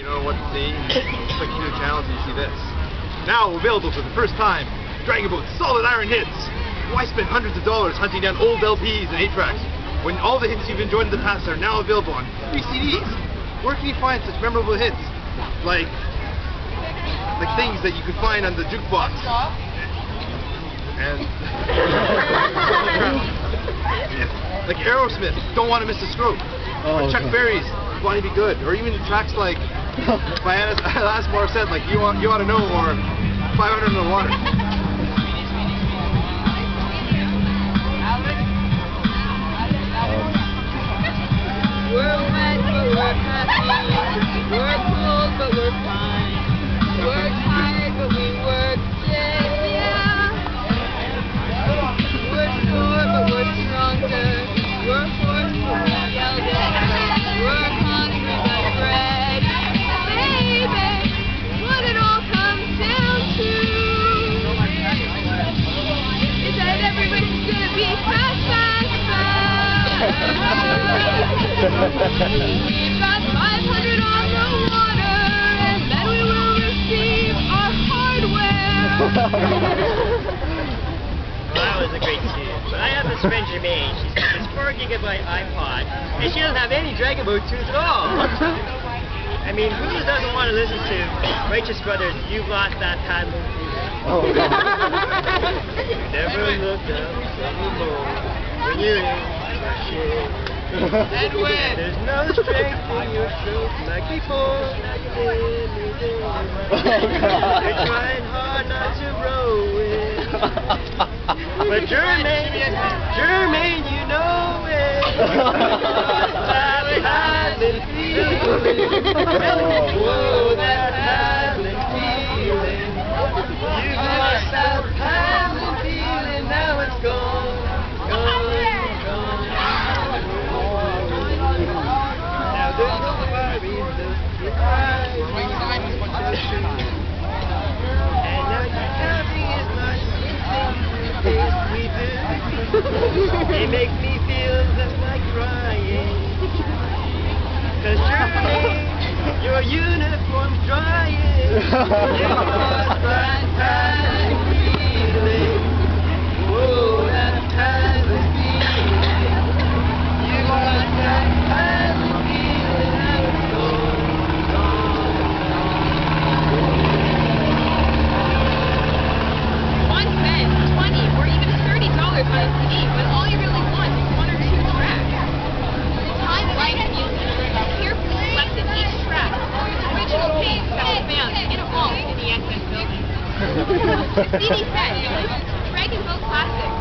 know what to see, click new channels and you see this. Now available for the first time, Dragon Boat's Solid Iron Hits. Why spend hundreds of dollars hunting down old LPs and 8-tracks when all the hits you've enjoyed in the past are now available on 3 CDs? Where can you find such memorable hits? Like things that you could find on the jukebox. And like Aerosmith, Don't Want to Miss a Stroke. Or Chuck Berry's Want to Be Good. Or even tracks like by Alanis Morissette, like You Ought to Know, or 500 in the Water. We're mad, but we're happy. We're cold, but we're fine. We're tired, but we work, yeah. We're sore, but we're stronger. We're hoarse, but we yelled at. We're hungry, but ready. Baby, what it all comes down to is that everybody's gonna be fast, fast, fast. We've got 500 on the water, and then we will receive our hardware. Well, that was a great tune. But I have this friend Jermaine. She's got this 4 gigabyte iPod, and she doesn't have any Dragon Boat tunes at all. I mean, who doesn't want to listen to Righteous Brothers, You've Lost That Paddling Feeling? Oh, You never looked up anymore when you're in my shade. And when There's no strength in your throat like before. Now you're living. You're trying hard not to roll it. But Jermaine, you know it. That paddling feeling. Whoa, that paddling feeling. You've lost that paddling feeling. Now it's gone. There's no worries, the prize is and now you're having as much as we do. It makes me feel just like crying. Cause Jermaine, your uniform's drying. You lost that paddling feeling. Whoa, that paddling feeling. You lost that paddling feeling. On a CD, but all you really want is 1 or 2 tracks. Time Life Music carefully selected each track with original tapes that were found in a vault in the SS building. The CD set includes Dragon Boat classics,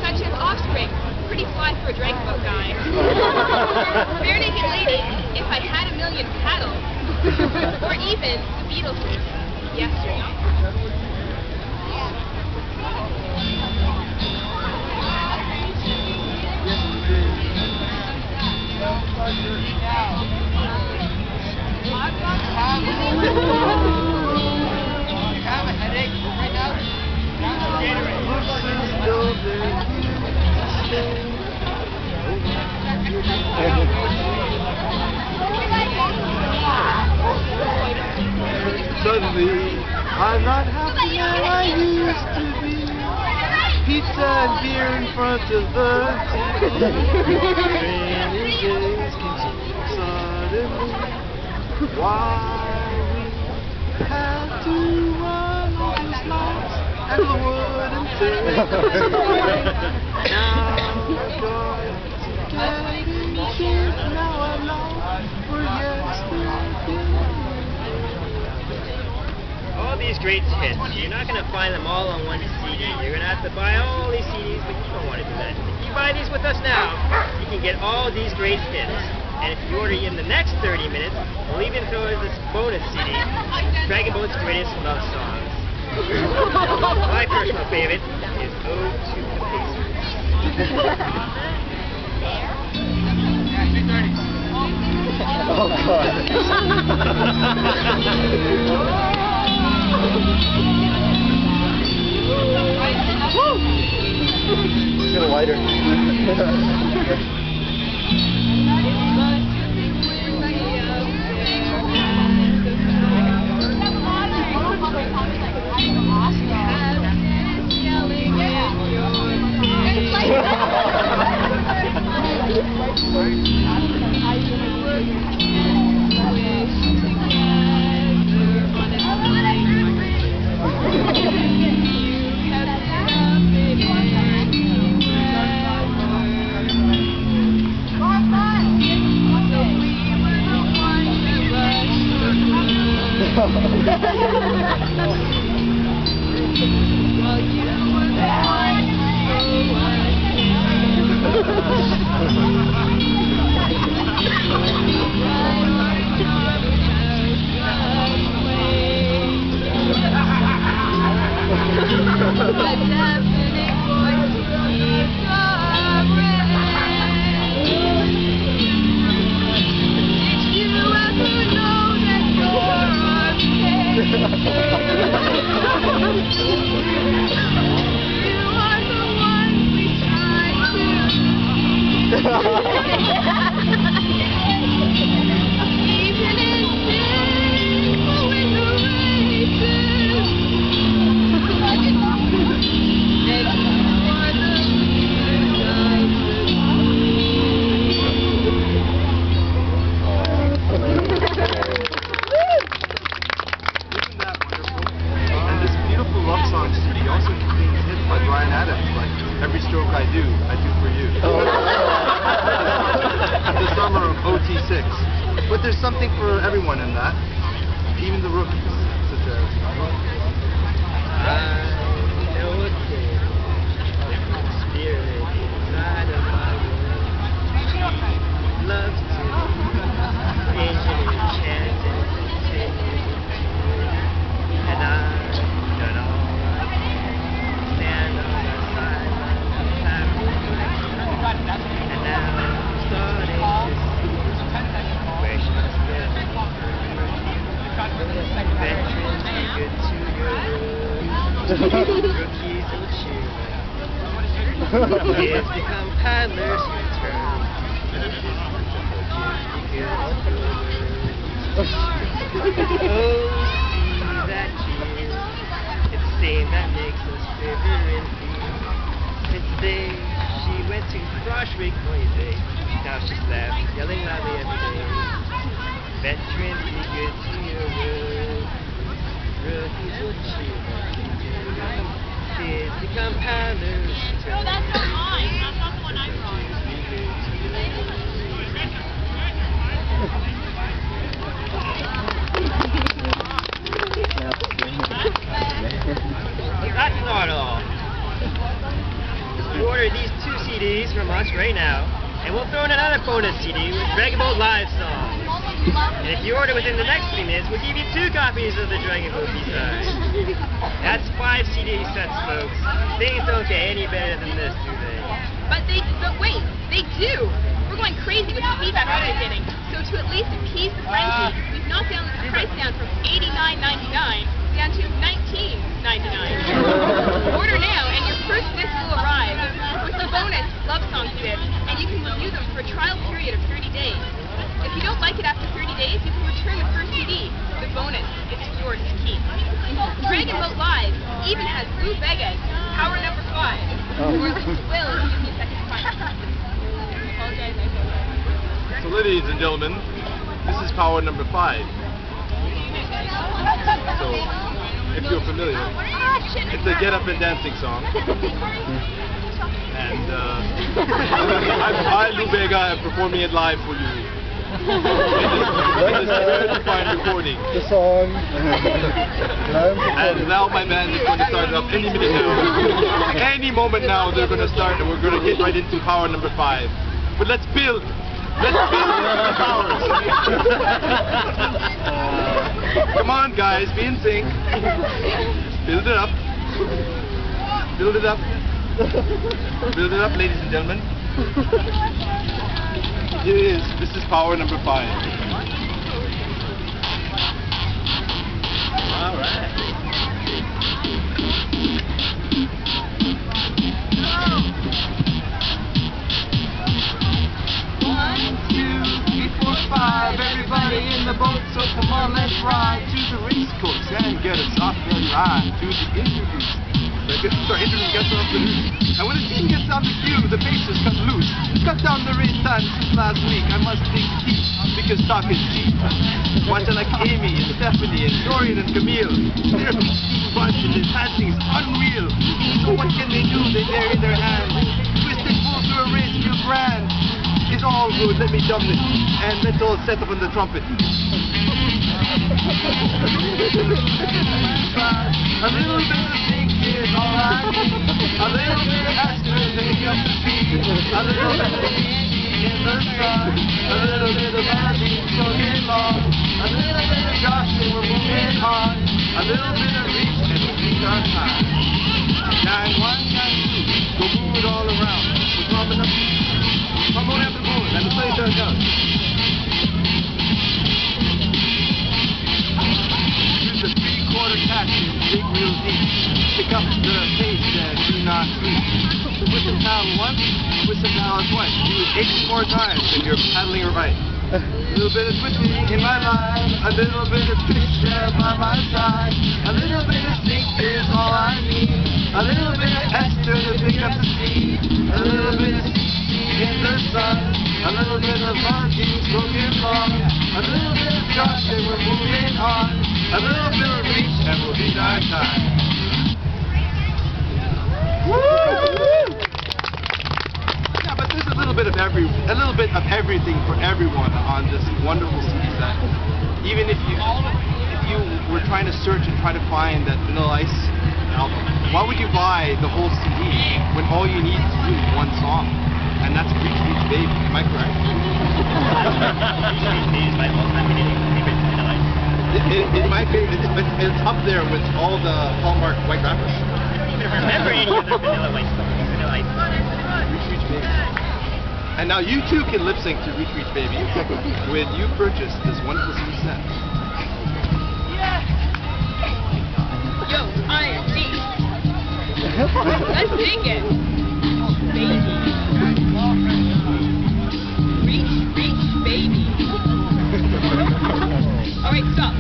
such as Offspring, Pretty Fly for a Dragon Boat Guy, Bare Naked Lady, If I Had a Million Paddles, or even the Beatles' Yesterday. Suddenly, I'm not happy as I used to be. Pizza and beer in front of the TV. Rainy days continue suddenly. Why we had to run all these lights and the wooden thing. Now we're going to get shit. Now I'm lost for yesterday. All these great hits, you're not going to find them all on one CD. You're going to have to buy all these CDs, but you don't want to do that. If you buy these with us now, you can get all these great hits. And if you order in the next 30 minutes, we'll even throw in this bonus CD, Dragon Boat's Greatest Love Songs. My personal favorite is Ode to the Pacers. Oh, God. Let's get a lighter. Every stroke I do for you. The summer of OT6. But there's something for everyone in that. Even the rookies, such as... I know a kid, spirit inside of my world. Loves to engine enchant and continue. And I've done all I can. Stand on the sideline and clap with my hands. And now I'm starting to see where she must be. Veterans, be good to your rookies and cheerleaders. Kids become paddlers who turn. Oh, see that cheer. It's the same that makes us shiver and feel. And today she went to Frostwick Holiday. Now she's left yelling loudly every day. Veterans, be good to your rookies will cheer. Kids become paddlers. No, that's not mine. That's not the one I brought. That's not all. You order these 2 CDs from us right now, and we'll throw in another bonus CD with Dragon Boat Live songs. And if you order within the next 3 minutes, we'll give you 2 copies of the Dragon Boat B-side. That's 5 CD sets, folks. Things don't get any better than this, do they? But wait, they do. We're going crazy with the feedback we're getting. So to at least appease the frenzy, we've knocked down the price down from $89.99 down to $19.99. Order now, and your first disc will arrive with the bonus love songs disc, and you can review them for a trial period of 30 days. If you don't like it after 30 days, you can return the first CD. The bonus is yours to keep. Dragon Boat Live even has Lou Vega's Power Number 5. Or at least it will if you give me a second to find it. Apologize, I apologize. So ladies and gentlemen, this is Power Number 5. So, if you're familiar, it's a get up and dancing song. And I, Lou Vega, am performing it live for you. It is a very fine recording. The song. And now my band is going to start it up any minute now. Any moment now they're going to start and we're going to get right into Power Number 5. But let's build. Let's build the powers. Come on guys, be in sync. Build it up. Build it up. Build it up, ladies and gentlemen. Here it is. This is Power Number 5. All right. 5, everybody in the boat, so come on, let's ride to the race course and get us off and ride to the introduce. Introduce gets off the loose. And when the team gets out the queue, the pace is cut loose. Cut down the race time since last week. I must dig deep because talk is cheap. Watching like Amy and Stephanie and Dorian and Camille. They're a bunch and this dancing is unreal. So what can they do? They bury their hands. Twisted full through a race, feel grand. It's all good, let me dump it. And let's all set up on the trumpet. A little bit of pink is all I need. A little bit of Esther to make up the speed. A little bit of Yankee in the sun. A little bit of Abby, don't get lost. A little bit of Josh and we're moving on. A little bit of reach and we'll take our time. 9-1, 9-2, go move it all around. We're pumping up. Come on after moving, and the place does go. Use the 3/4 catch and dig real deep. Pick up the pace and do not sleep. Whistle paddle once, whistle paddle twice. Do it 18 more times and you're paddling right. A little bit of switching in my life, a little bit of fish there by my side. A little bit of sink is all I need. A little bit of Esther to pick up the speed. A little bit of in the sun. A little bit of monkeys looking long. A little bit of Josh and we're moving on. A little bit of reach and we'll be our time. Woo! Yeah, but there's a little bit of everything for everyone on this wonderful CD set. Even if you were trying to search and try to find that Vanilla Ice album, why would you buy the whole CD when all you need is really one song? And that's Reach Reach Baby, am I correct? Reach Reach Baby is my all-time favorite Vanilla Ice. It's my favorite. It's up there with all the Hallmark white rappers. I don't even remember any other Vanilla Ice songs. Vanilla Ice. Reach Reach Baby. And now you too can lip sync to Reach Reach Baby when you purchase this wonderful CD set. Yo, Iron D. Let's dig it. Baby. Reach, reach, baby. Alright, stop.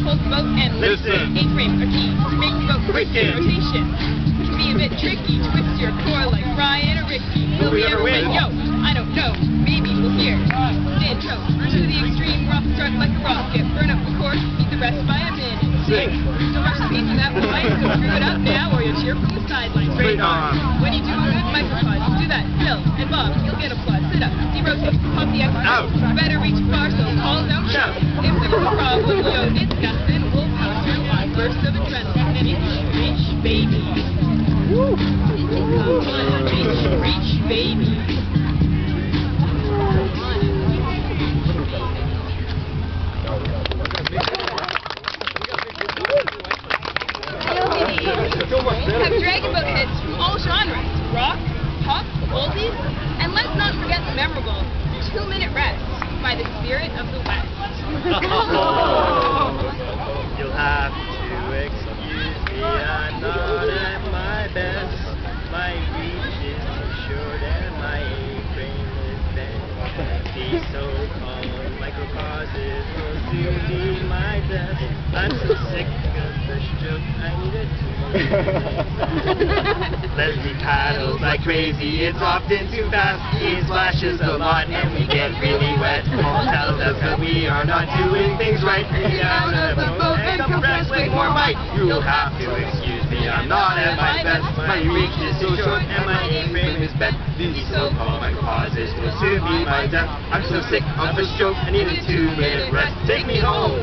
Hold the boat and Listen. A-frame or key to make the boat quick in rotation. Can be a bit tricky. Twist your core like Ryan or Ricky. Will we ever win? Yo, I don't know. Maybe we'll hear. Stand toe to the extreme. Rock struck like a rocket. Burn up the course. Eat the rest by a minute. Sing. Don't rush the beat to that point. So screw it up now or you'll cheer from the sidelines. Straight on. When you do a good microphone, do that. Bill and Bob, you'll get applause. Sit up, derotate, pump the extra. Out. Better reach far, so call don't shout. If there's a problem, you'll discuss it. We'll post your one burst of adrenaline. And it's reach, baby. Come on, reach, reach, baby. Have Dragon Boat hits from all genres, rock, pop, oldies, and let's not forget the memorable 2-minute rest by the Spirit of the West. You'll have to excuse me, I'm not at my best. My reach is too short and my A-frame is bent. These so-called microcauses will soon be my death. I'm so sick of the stroke, I need a Leslie paddles like crazy, it's often too fast. He splashes a lot and we get really wet. Paul tells us that we are not doing things right. Get out of the boat and compress with more might. You'll have to excuse me, I'm not at my best. My reach is so short and my A-frame is bent. These so-called microcauses will soon be my death. I'm so sick of the stroke, I need a 2-minute rest. Take me home.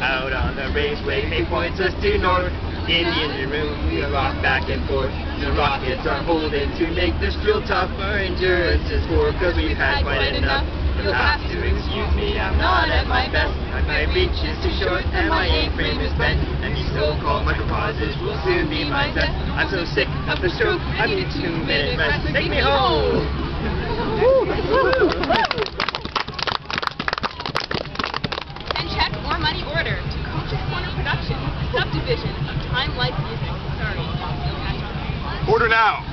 Out on the raceway, May points us to north. In the engine room, we rock back and forth. The rockets are holding to make this drill tough. Our endurance is poor, cause we've had quite enough. You'll have to excuse me, I'm not at my best. My reach is too short and my A-frame is bent. And these so-called microcauses will soon be my death. I'm so sick of the stroke, I need a 2-minute rest. Take me home! Send check or money order to Coach's Corner Productions, subdivision of Time Life Music. Sorry, you'll catch on. Order now.